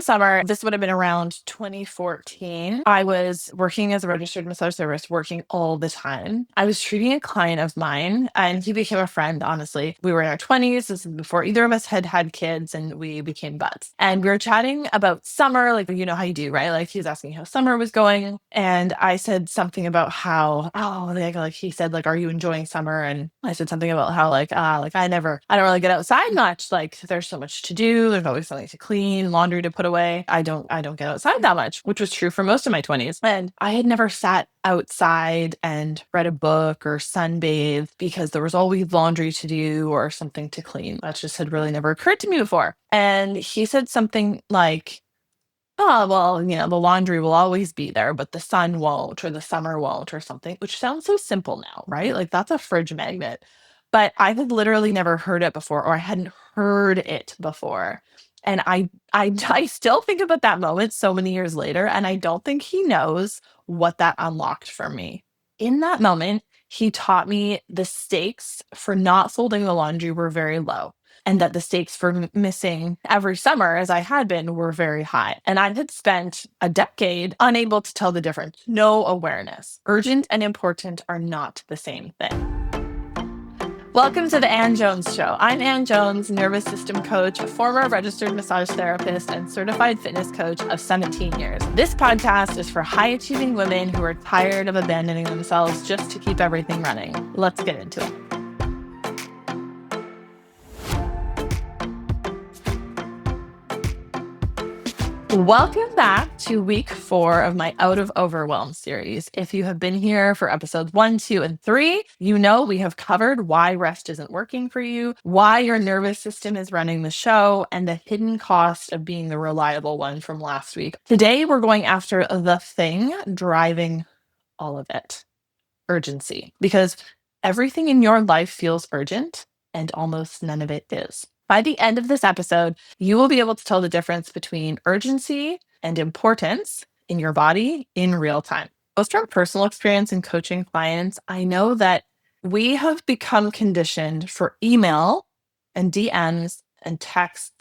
Summer, this would have been around 2014. I was working as a registered massage therapist, working all the time. I was treating a client of mine and he became a friend, honestly. We were in our 20s. This is before either of us had kids, and we became buds. And we were chatting about summer, like, you know how you do, right? Like, he was asking how summer was going. And I said something about how, he said, like, are you enjoying summer? And I said something about how, I don't really get outside much. Like, there's so much to do. There's always something to clean, laundry to put away. I don't get outside that much, which was true for most of my 20s. And I had never sat outside and read a book or sunbathed because there was always laundry to do or something to clean. That just had really never occurred to me before. And he said something like, oh, well, the laundry will always be there, but the sun won't, or the summer won't, or something, which sounds so simple now, right? Like, that's a fridge magnet. But I had literally never heard it before, or I hadn't heard it before. And I still think about that moment so many years later, and I don't think he knows what that unlocked for me. In that moment, he taught me the stakes for not folding the laundry were very low, and that the stakes for missing every summer, as I had been, were very high. And I had spent a decade unable to tell the difference. No awareness. Urgent and important are not the same thing. Welcome to the Ann Jones Show. I'm Ann Jones, nervous system coach, former registered massage therapist, and certified fitness coach of 17 years. This podcast is for high-achieving women who are tired of abandoning themselves just to keep everything running. Let's get into it. Welcome back to week 4 of my Out of Overwhelm series. If you have been here for episodes 1, 2, and 3, you know we have covered why rest isn't working for you, why your nervous system is running the show, and the hidden cost of being the reliable one from last week. Today, we're going after the thing driving all of it: urgency. Because everything in your life feels urgent, and almost none of it is. By the end of this episode, you will be able to tell the difference between urgency and importance in your body in real time. Both from personal experience in coaching clients, I know that we have become conditioned for email and DMs and texts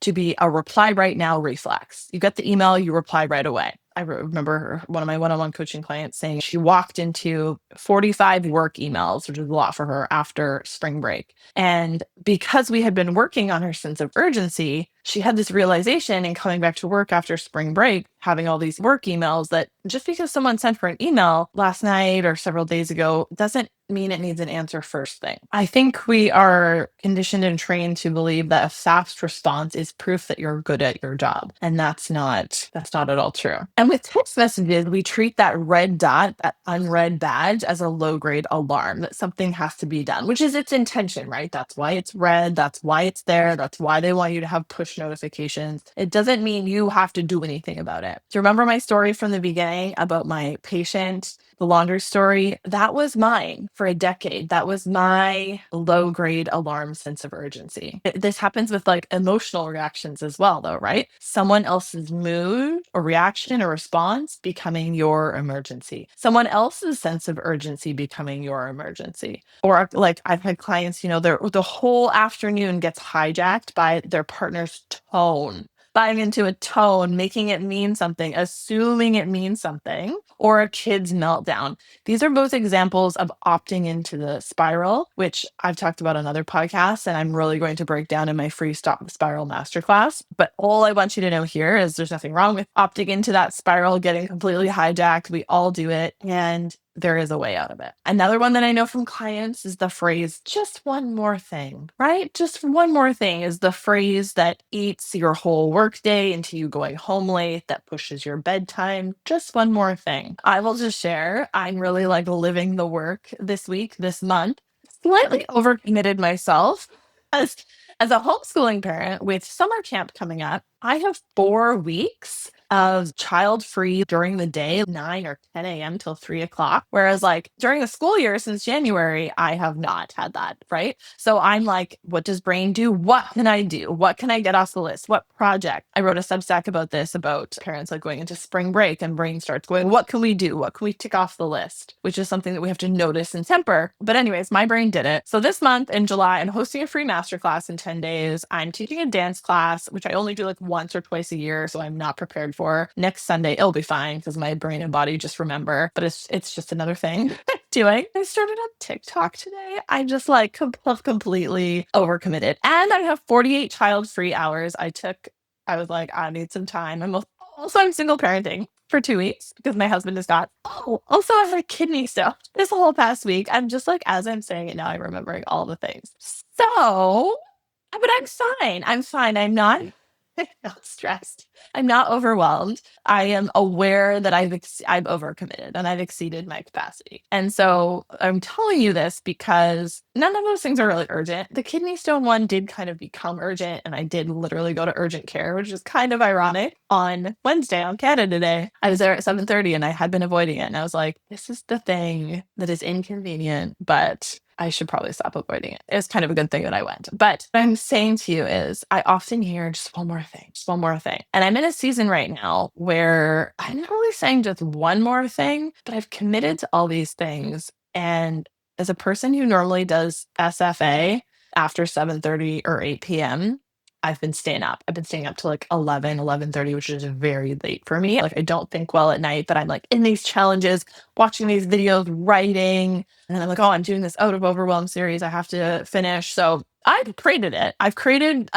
to be a reply right now reflex. You get the email, you reply right away. I remember one of my one-on-one coaching clients saying she walked into 45 work emails, which is a lot for her, after spring break. And because we had been working on her sense of urgency, she had this realization in coming back to work after spring break, having all these work emails, that just because someone sent her an email last night or several days ago doesn't mean it needs an answer first thing. I think we are conditioned and trained to believe that a fast response is proof that you're good at your job. And that's not at all true. And with text messages, we treat that red dot, that unread badge, as a low-grade alarm that something has to be done, which is its intention, right? That's why it's red. That's why it's there. That's why they want you to have push notifications. It doesn't mean you have to do anything about it. Do you remember my story from the beginning about my patient, the laundry story? That was mine for a decade. That was my low-grade alarm sense of urgency. This happens with like emotional reactions as well, though, right? Someone else's mood or reaction or response becoming your emergency. Someone else's sense of urgency becoming your emergency. Or like, I've had clients, the whole afternoon gets hijacked by their partner's tone. Buying into a tone, making it mean something, assuming it means something, or a kid's meltdown. These are both examples of opting into the spiral, which I've talked about on other podcasts, and I'm really going to break down in my free Stop the Spiral Masterclass. But all I want you to know here is there's nothing wrong with opting into that spiral, getting completely hijacked. We all do it, and there is a way out of it. Another one that I know from clients is the phrase, just one more thing, right? Just one more thing is the phrase that eats your whole workday into you going home late, that pushes your bedtime. Just one more thing. I will just share, I'm really like living the work this week, this month. Slightly overcommitted myself. As a homeschooling parent with summer camp coming up, I have 4 weeks of child free during the day, 9 or 10 a.m. till 3 o'clock. Whereas, like, during the school year since January, I have not had that, right? So I'm like, what does brain do? What can I do? What can I get off the list? What project? I wrote a Substack about this, about parents like going into spring break and brain starts going, what can we do? What can we tick off the list? Which is something that we have to notice and temper. But anyways, my brain did it. So this month in July, I'm hosting a free masterclass in 10 days. I'm teaching a dance class, which I only do like once or twice a year. So I'm not prepared for. Next Sunday, it'll be fine because my brain and body just remember. But it's just another thing doing. I started on TikTok today. I just like completely overcommitted. And I have 48 child-free hours. I was like, I need some time. I'm single parenting for 2 weeks because my husband has got, also I had a kidney stone this whole past week. I'm just like, as I'm saying it now, I'm remembering all the things. So, but I'm fine. I'm fine. I'm not, not stressed. I'm not overwhelmed. I am aware that I've overcommitted and I've exceeded my capacity. And so I'm telling you this because none of those things are really urgent. The kidney stone one did kind of become urgent, and I did literally go to urgent care, which is kind of ironic. On Wednesday, on Canada Day, I was there at 7:30 and I had been avoiding it. And I was like, this is the thing that is inconvenient, but I should probably stop avoiding it. It was kind of a good thing that I went. But what I'm saying to you is I often hear just one more thing, just one more thing. And I'm in a season right now where I'm not really saying just one more thing, but I've committed to all these things. And as a person who normally does SFA after 7:30 or 8 p.m., I've been staying up. I've been staying up till like 11:30, which is very late for me. Like, I don't think well at night, but I'm like in these challenges, watching these videos, writing. And then I'm like, oh, I'm doing this Out of Overwhelm series I have to finish. So I've created it. I've created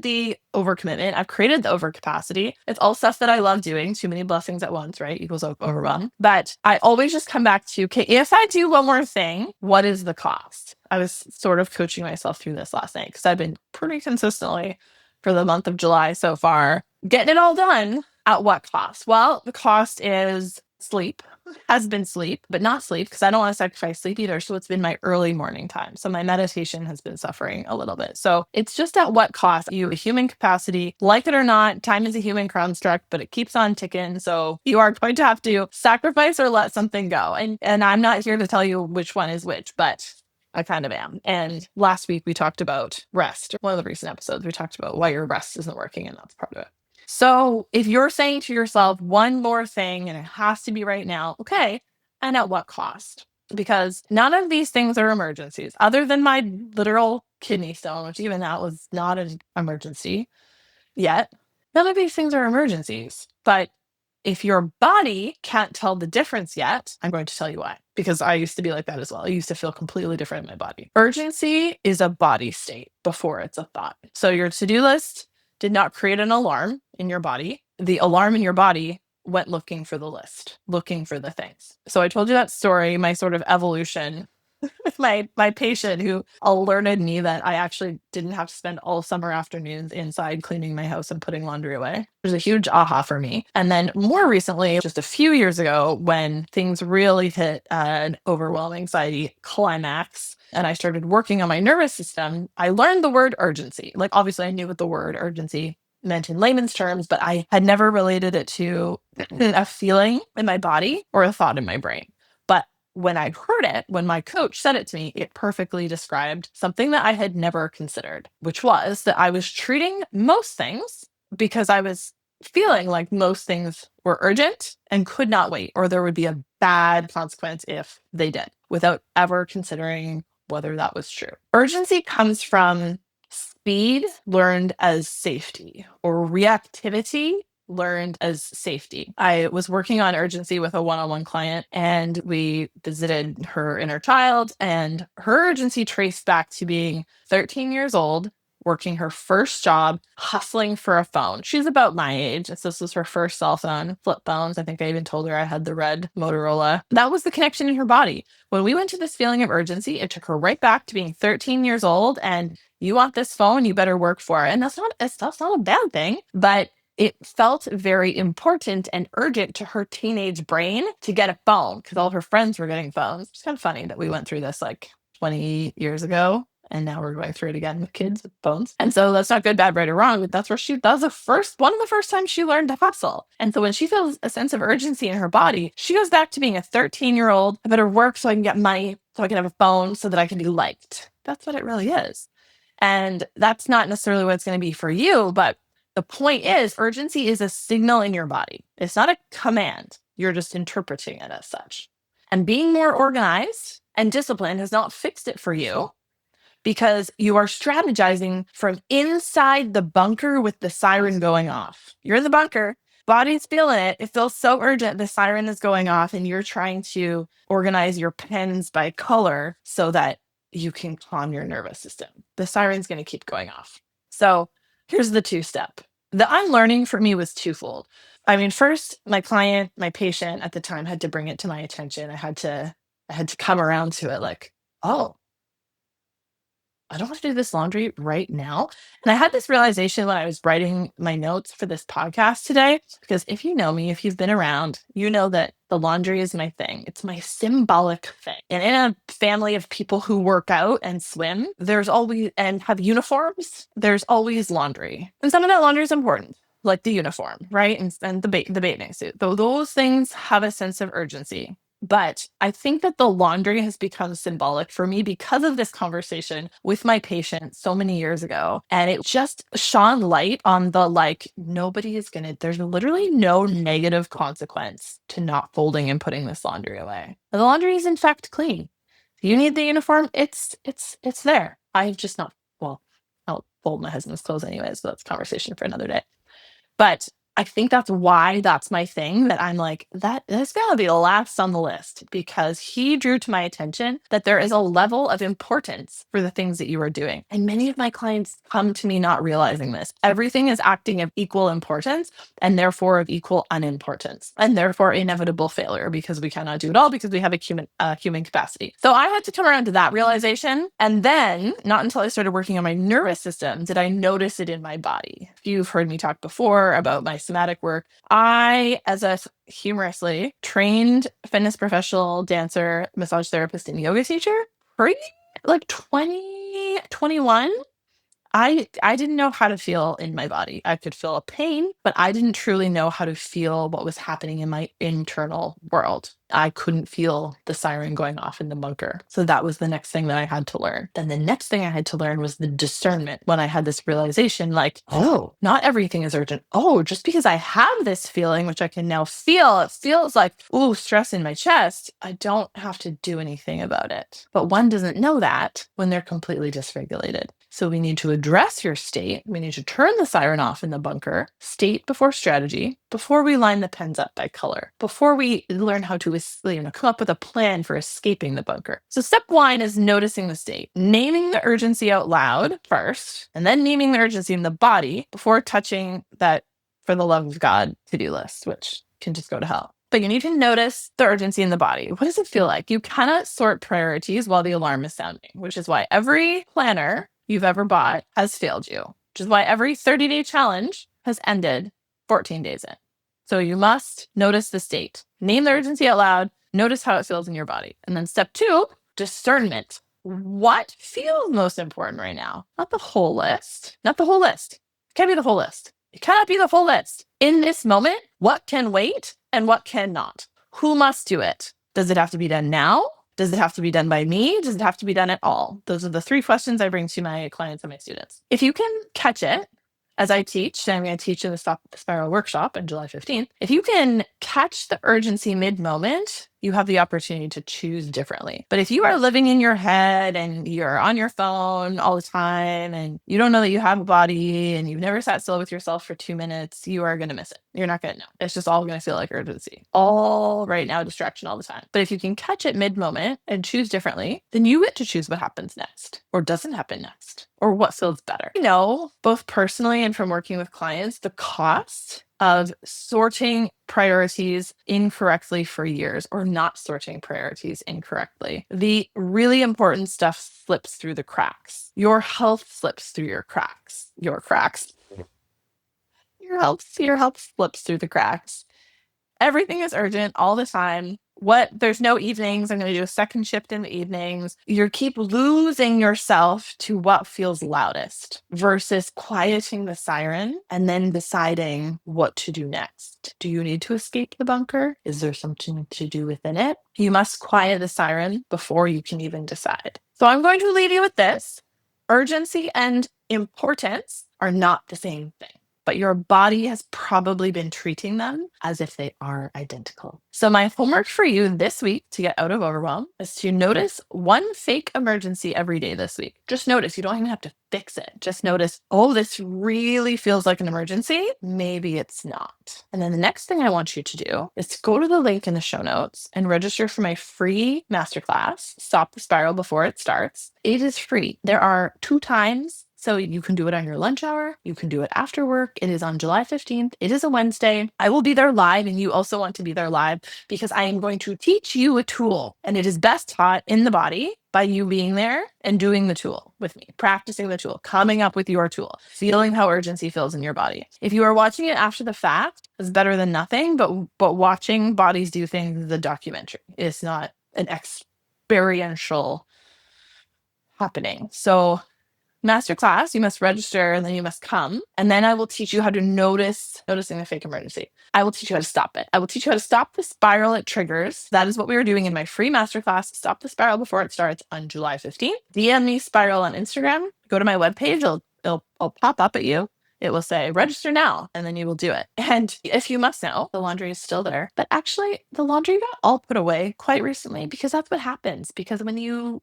the overcommitment. I've created the overcapacity. It's all stuff that I love doing. Too many blessings at once, right? Equals overwhelm. But I always just come back to, okay, if I do one more thing, what is the cost? I was sort of coaching myself through this last night because I've been pretty consistently for the month of July so far, getting it all done. At what cost? Well, the cost is sleep. Has been sleep, but not sleep because I don't want to sacrifice sleep either. So it's been my early morning time. So my meditation has been suffering a little bit. So it's just at what cost? You, a human capacity, like it or not, time is a human construct, but it keeps on ticking. So you are going to have to sacrifice or let something go. And I'm not here to tell you which one is which, but I kind of am. And last week we talked about rest. One of the recent episodes, we talked about why your rest isn't working, and that's part of it. So if you're saying to yourself one more thing and it has to be right now, okay, and at what cost? Because none of these things are emergencies other than my literal kidney stone, which even that was not an emergency yet. None of these things are emergencies. But if your body can't tell the difference yet, I'm going to tell you why. Because I used to be like that as well. I used to feel completely different in my body. Urgency is a body state before it's a thought. So your to-do list did not create an alarm in your body. The alarm in your body went looking for the list, looking for the things. So I told you that story, my sort of evolution with my patient who alerted me that I actually didn't have to spend all summer afternoons inside cleaning my house and putting laundry away. It was a huge aha for me. And then more recently, just a few years ago, when things really hit an overwhelming anxiety climax and I started working on my nervous system, I learned the word urgency. Like, obviously I knew what the word urgency meant in layman's terms, but I had never related it to a feeling in my body or a thought in my brain. But when I heard it, when my coach said it to me, it perfectly described something that I had never considered, which was that I was treating most things because I was feeling like most things were urgent and could not wait, or there would be a bad consequence if they did, without ever considering whether that was true. Urgency comes from speed learned as safety, or reactivity learned as safety. I was working on urgency with a one-on-one client, and we visited her inner child, and her urgency traced back to being 13 years old, working her first job, hustling for a phone. She's about my age. So this was her first cell phone, flip phones. I think I even told her I had the red Motorola. That was the connection in her body. When we went to this feeling of urgency, it took her right back to being 13 years old. And you want this phone, you better work for it. And that's not a bad thing, but it felt very important and urgent to her teenage brain to get a phone because all her friends were getting phones. It's kind of funny that we went through this like 20 years ago. And now we're going through it again with kids with phones. And so that's not good, bad, right, or wrong, but that's where that's one of the first times she learned to hustle. And so when she feels a sense of urgency in her body, she goes back to being a 13-year-old. I better work so I can get money, so I can have a phone, so that I can be liked. That's what it really is. And that's not necessarily what it's going to be for you. But the point is, urgency is a signal in your body. It's not a command. You're just interpreting it as such. And being more organized and disciplined has not fixed it for you, because you are strategizing from inside the bunker with the siren going off. You're in the bunker, body's feeling it. It feels so urgent. The siren is going off, and you're trying to organize your pens by color so that you can calm your nervous system. The siren's going to keep going off. So here's the 2-step. The unlearning for me was twofold. I mean, first, my patient at the time had to bring it to my attention. I had to come around to it like, oh, I don't want to do this laundry right now. And I had this realization when I was writing my notes for this podcast today, because if you know me, if you've been around, you know that the laundry is my thing. It's my symbolic thing. And in a family of people who work out and swim, and have uniforms, there's always laundry. And some of that laundry is important, like the uniform, right? And the bathing suit. Though those things have a sense of urgency. But I think that the laundry has become symbolic for me because of this conversation with my patient so many years ago. And it just shone light on the there's literally no negative consequence to not folding and putting this laundry away. The laundry is in fact clean. You need the uniform, it's there. I've just not, I'll fold my husband's clothes anyways, so that's a conversation for another day. But I think that's why that's my thing, that I'm like, that's going to be the last on the list, because he drew to my attention that there is a level of importance for the things that you are doing. And many of my clients come to me not realizing this. Everything is acting of equal importance, and therefore of equal unimportance, and therefore inevitable failure, because we cannot do it all, because we have a human capacity. So I had to come around to that realization. And then not until I started working on my nervous system did I notice it in my body. If you've heard me talk before about my somatic work, I, as a humorously trained fitness professional, dancer, massage therapist, and yoga teacher, like 2021, I didn't know how to feel in my body. I could feel a pain, but I didn't truly know how to feel what was happening in my internal world. I couldn't feel the siren going off in the bunker. So that was the next thing that I had to learn. Then the next thing I had to learn was the discernment, when I had this realization, like, oh, not everything is urgent. Oh, just because I have this feeling, which I can now feel, it feels like, ooh, stress in my chest, I don't have to do anything about it. But one doesn't know that when they're completely dysregulated. So we need to address your state. We need to turn the siren off in the bunker, state before strategy, before we line the pens up by color, before we learn how to come up with a plan for escaping the bunker. So step 1 is noticing the state, naming the urgency out loud first, and then naming the urgency in the body before touching that for the love of God to-do list, which can just go to hell. But you need to notice the urgency in the body. What does it feel like? You cannot sort priorities while the alarm is sounding, which is why every planner you've ever bought has failed you, which is why every 30-day challenge has ended 14 days in. So you must notice the state, name the urgency out loud, notice how it feels in your body. And then step 2, discernment. What feels most important right now? Not the whole list. Not the whole list. It can't be the whole list. It cannot be the full list. In this moment, what can wait and what cannot? Who must do it? Does it have to be done now? Does it have to be done by me? Does it have to be done at all? Those are the 3 questions I bring to my clients and my students. If you can catch it, as I teach, and I'm going to teach in the Stop the Spiral workshop on July 15th, if you can catch the urgency mid-moment, you have the opportunity to choose differently. But if you are living in your head and you're on your phone all the time and you don't know that you have a body and you've never sat still with yourself for 2 minutes, you are going to miss it. You're not going to know. It's just all going to feel like urgency. All right now, distraction all the time. But if you can catch it mid-moment and choose differently, then you get to choose what happens next or doesn't happen next or what feels better. You know, both personally and from working with clients, the cost of sorting priorities incorrectly for years or not sorting priorities incorrectly. The really important stuff slips through the cracks. Your health slips through your cracks. Your health slips through the cracks. Everything is urgent all the time. There's no evenings. I'm going to do a second shift in the evenings. You keep losing yourself to what feels loudest versus quieting the siren and then deciding what to do next. Do you need to escape the bunker? Is there something to do within it? You must quiet the siren before you can even decide. So I'm going to leave you with this. Urgency and importance are not the same thing, but your body has probably been treating them as if they are identical. So my homework for you this week to get out of overwhelm is to notice one fake emergency every day this week. Just notice. You don't even have to fix it. Just notice, oh, this really feels like an emergency. Maybe it's not. And then the next thing I want you to do is to go to the link in the show notes and register for my free masterclass, Stop the Spiral Before It Starts. It is free. There are 2 times. So you can do it on your lunch hour. You can do it after work. It is on July 15th. It is a Wednesday. I will be there live, and you also want to be there live because I am going to teach you a tool, and it is best taught in the body by you being there and doing the tool with me, practicing the tool, coming up with your tool, feeling how urgency feels in your body. If you are watching it after the fact, it's better than nothing, but watching bodies do things is a documentary. It's not an experiential happening. So masterclass, you must register and then you must come. And then I will teach you how to noticing the fake emergency. I will teach you how to stop it. I will teach you how to stop the spiral it triggers. That is what we are doing in my free masterclass, Stop the Spiral Before It Starts, on July 15th. DM me Spiral on Instagram. Go to my webpage. It'll pop up at you. It will say register now, and then you will do it. And if you must know, the laundry is still there. But actually, the laundry got all put away quite recently because that's what happens. Because when you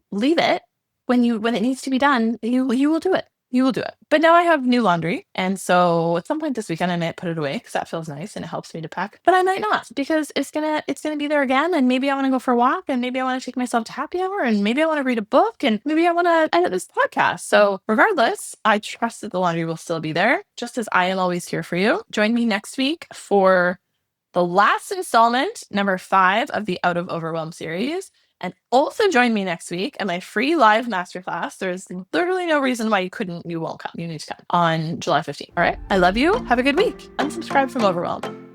leave it, when it needs to be done, you will do it. You will do it. But now I have new laundry. And so at some point this weekend, I might put it away because that feels nice and it helps me to pack. But I might not because it's gonna be there again. And maybe I want to go for a walk, and maybe I want to take myself to happy hour, and maybe I want to read a book, and maybe I want to edit this podcast. So regardless, I trust that the laundry will still be there, just as I am always here for you. Join me next week for the last installment, number 5 of the Out of Overwhelm series. And also join me next week at my free live masterclass. There's literally no reason why you won't come. You need to come on July 15th. All right. I love you. Have a good week. Unsubscribe from Overwhelm.